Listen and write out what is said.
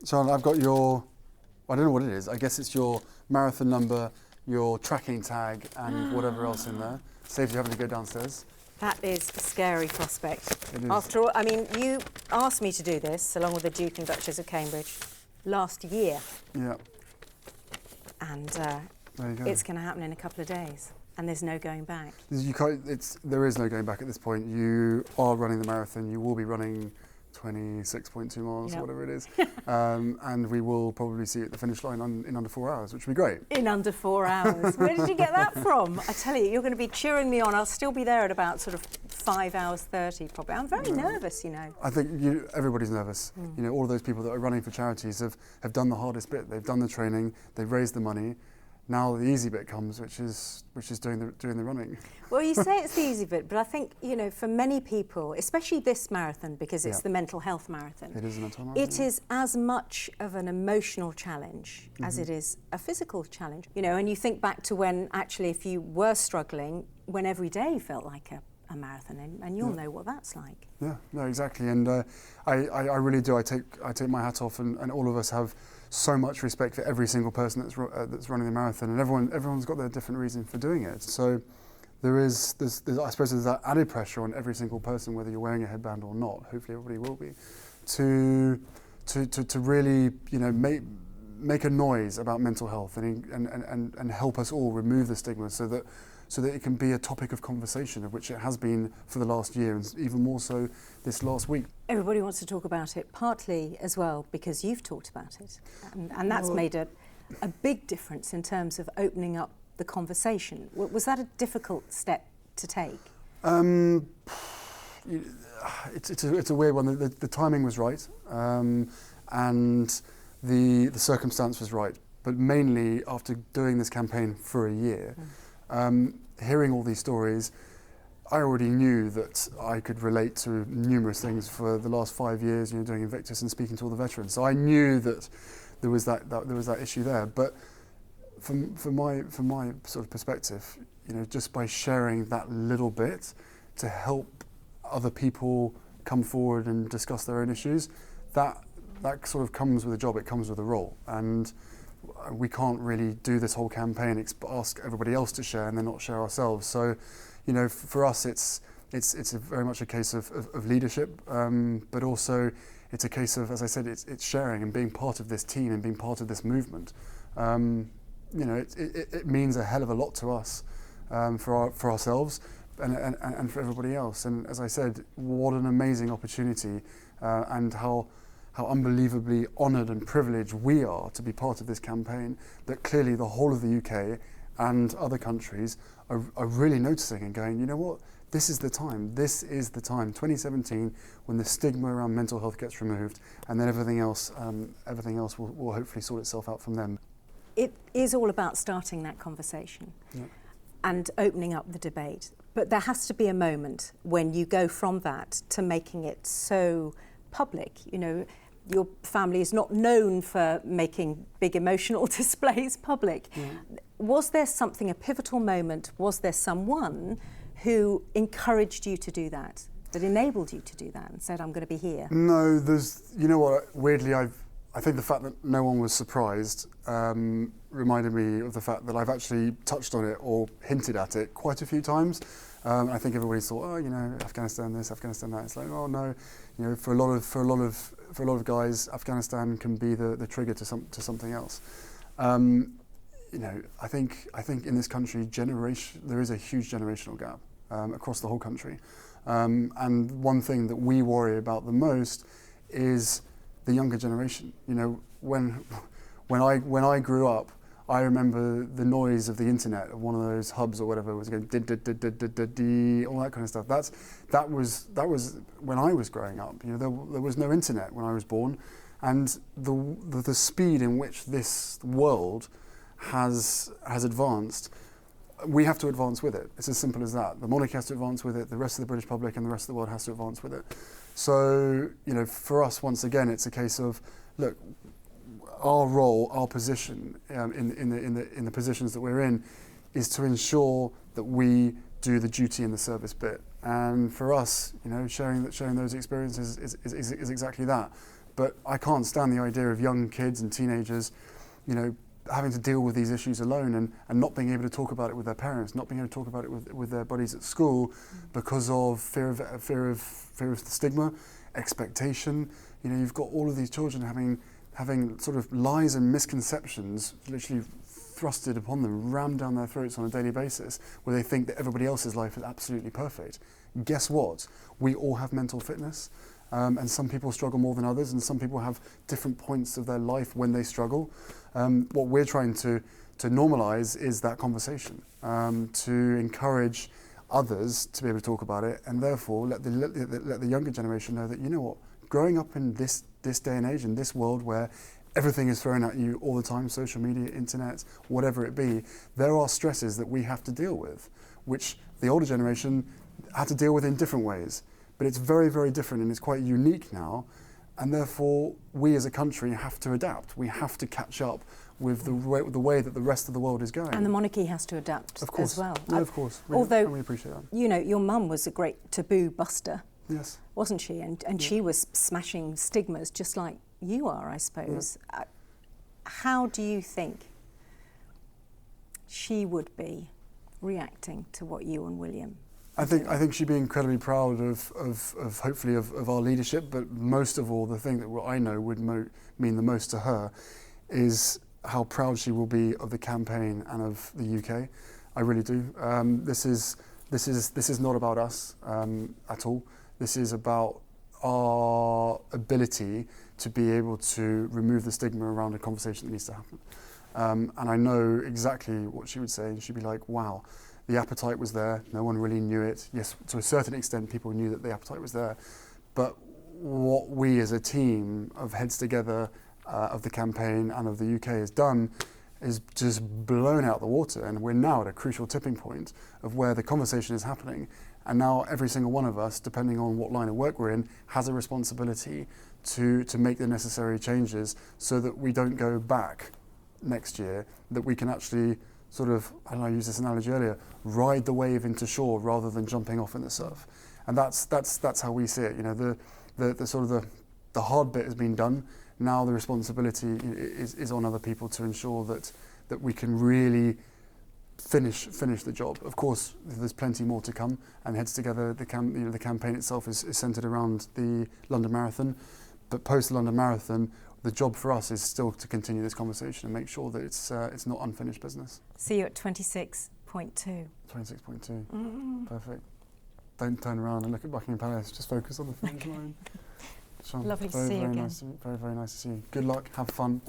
Sean, I've got your, I don't know what it is. I guess it's your marathon number, your tracking tag, and whatever else in there. Saves you having to go downstairs. That is a scary prospect. It is. After all, I mean, you asked me to do this, along with the Duke and Duchess of Cambridge, last year. Yeah. And there you go. it's going to happen in a couple of days, and there's no going back. There is no going back at this point. You are running the marathon. You will be running 26.2 miles, or whatever it is. And we will probably see you at the finish line in under 4 hours, which will be great. In under 4 hours. Where did you get that from? I tell you, you're going to be cheering me on. I'll still be there at about sort of 5 hours 30 probably. I'm very nervous, you know. I think everybody's nervous. You know, all of those people that are running for charities have done the hardest bit. They've done the training, they've raised the money. Now the easy bit comes, which is doing the running. Well, you say it's the easy bit, but I think, you know, for many people, especially this marathon, because it's the mental health marathon. It is a mental marathon. It is as much of an emotional challenge as it is a physical challenge. You know, and you think back to when actually, if you were struggling, when every day felt like a marathon, and you'll know what that's like. Yeah, no, exactly. And I really do. I take my hat off, and all of us have so much respect for every single person that's running the marathon, and everyone's got their different reason for doing it. So there's I suppose there's that added pressure on every single person, whether you're wearing a headband or not. Hopefully everybody will be, to really, you know, make a noise about mental health and help us all remove the stigma, so that it can be a topic of conversation, of which it has been for the last year, and even more so this last week. Everybody wants to talk about it, partly as well because you've talked about it, and that's made a big difference in terms of opening up the conversation. Was that a difficult step to take? It's a weird one. The timing was right, and the circumstance was right, but mainly after doing this campaign for a year. Hearing all these stories, I already knew that I could relate to numerous things for the last 5 years, you know, doing Invictus and speaking to all the veterans. So I knew that there was that issue there. But from my sort of perspective, you know, just by sharing that little bit to help other people come forward and discuss their own issues, that sort of comes with a job. It comes with a role, and we can't really do this whole campaign, ask everybody else to share and then not share ourselves. So, you know, for us, it's very much a case of leadership, but also it's a case of, as I said, it's sharing and being part of this team and being part of this movement. You know, it means a hell of a lot to us, for ourselves and for everybody else. And as I said, what an amazing opportunity, and how unbelievably honoured and privileged we are to be part of this campaign, that clearly the whole of the UK and other countries are really noticing and going, you know what, this is the time, 2017, when the stigma around mental health gets removed, and then everything else will hopefully sort itself out from then. It is all about starting that conversation and opening up the debate, but there has to be a moment when you go from that to making it so public. You know, your family is not known for making big emotional displays public. Was there something, a pivotal moment, was there someone who encouraged you to do that enabled you to do that and said, I'm going to be here? No, you know what, weirdly, I think the fact that no one was surprised reminded me of the fact that I've actually touched on it or hinted at it quite a few times. I think everybody thought, oh, you know, Afghanistan this, Afghanistan that. It's like, oh no, you know, for a lot of guys, Afghanistan can be the trigger to something else. You know, I think in this country, there is a huge generational gap across the whole country, and one thing that we worry about the most is the younger generation. You know, when I grew up, I remember the noise of the internet, of one of those hubs or whatever was going all that kind of stuff. That was when I was growing up. You know, there was no internet when I was born, and the speed in which this world has advanced, we have to advance with it. It's as simple as that. The monarchy has to advance with it. The rest of the British public and the rest of the world has to advance with it. So, you know, for us, once again, it's a case of, look, our role, our position in the positions that we're in, is to ensure that we do the duty and the service bit. And for us, you know, sharing those experiences is exactly that. But I can't stand the idea of young kids and teenagers, you know, having to deal with these issues alone and not being able to talk about it with their parents, not being able to talk about it with their buddies at school because of fear of the stigma, expectation. You know, you've got all of these children having sort of lies and misconceptions literally thrusted upon them, rammed down their throats on a daily basis, where they think that everybody else's life is absolutely perfect. Guess what? We all have mental fitness. And some people struggle more than others, and some people have different points of their life when they struggle. What we're trying to normalise is that conversation, to encourage others to be able to talk about it, and therefore let the younger generation know that, you know what, growing up in this day and age, in this world where everything is thrown at you all the time, social media, internet, whatever it be, there are stresses that we have to deal with, which the older generation had to deal with in different ways. But it's very, very different, and it's quite unique now, and therefore we as a country have to adapt. We have to catch up with the way that the rest of the world is going. And the monarchy has to adapt as well. Yeah, of course. Although, we appreciate that. You know, your mum was a great taboo buster. Yes. Wasn't she? And she was smashing stigmas just like you are, I suppose. Yeah. How do you think she would be reacting to what you and William? I think she'd be incredibly proud of hopefully of our leadership, but most of all, the thing that I know would mean the most to her is how proud she will be of the campaign and of the UK. I really do. This is not about us at all. This is about our ability to be able to remove the stigma around a conversation that needs to happen. And I know exactly what she would say, and she'd be like, wow. The appetite was there, no one really knew it. Yes, to a certain extent people knew that the appetite was there, but what we as a team of Heads Together of the campaign and of the UK has done is just blown out the water, and we're now at a crucial tipping point of where the conversation is happening, and now every single one of us, depending on what line of work we're in, has a responsibility to make the necessary changes so that we don't go back next year, that we can actually sort of, I don't know, I used this analogy earlier, ride the wave into shore rather than jumping off in the surf. And that's how we see it. You know, the sort of the hard bit has been done. Now the responsibility is on other people to ensure that we can really finish the job. Of course, there's plenty more to come, and Heads Together, the campaign itself is centred around the London Marathon. But post the London Marathon, the job for us is still to continue this conversation and make sure that it's not unfinished business. So you're at 26.2. 26.2. Mm-hmm. Perfect. Don't turn around and look at Buckingham Palace. Just focus on the finish line. Lovely to see you again. Very, very nice to see you. Good luck. Have fun.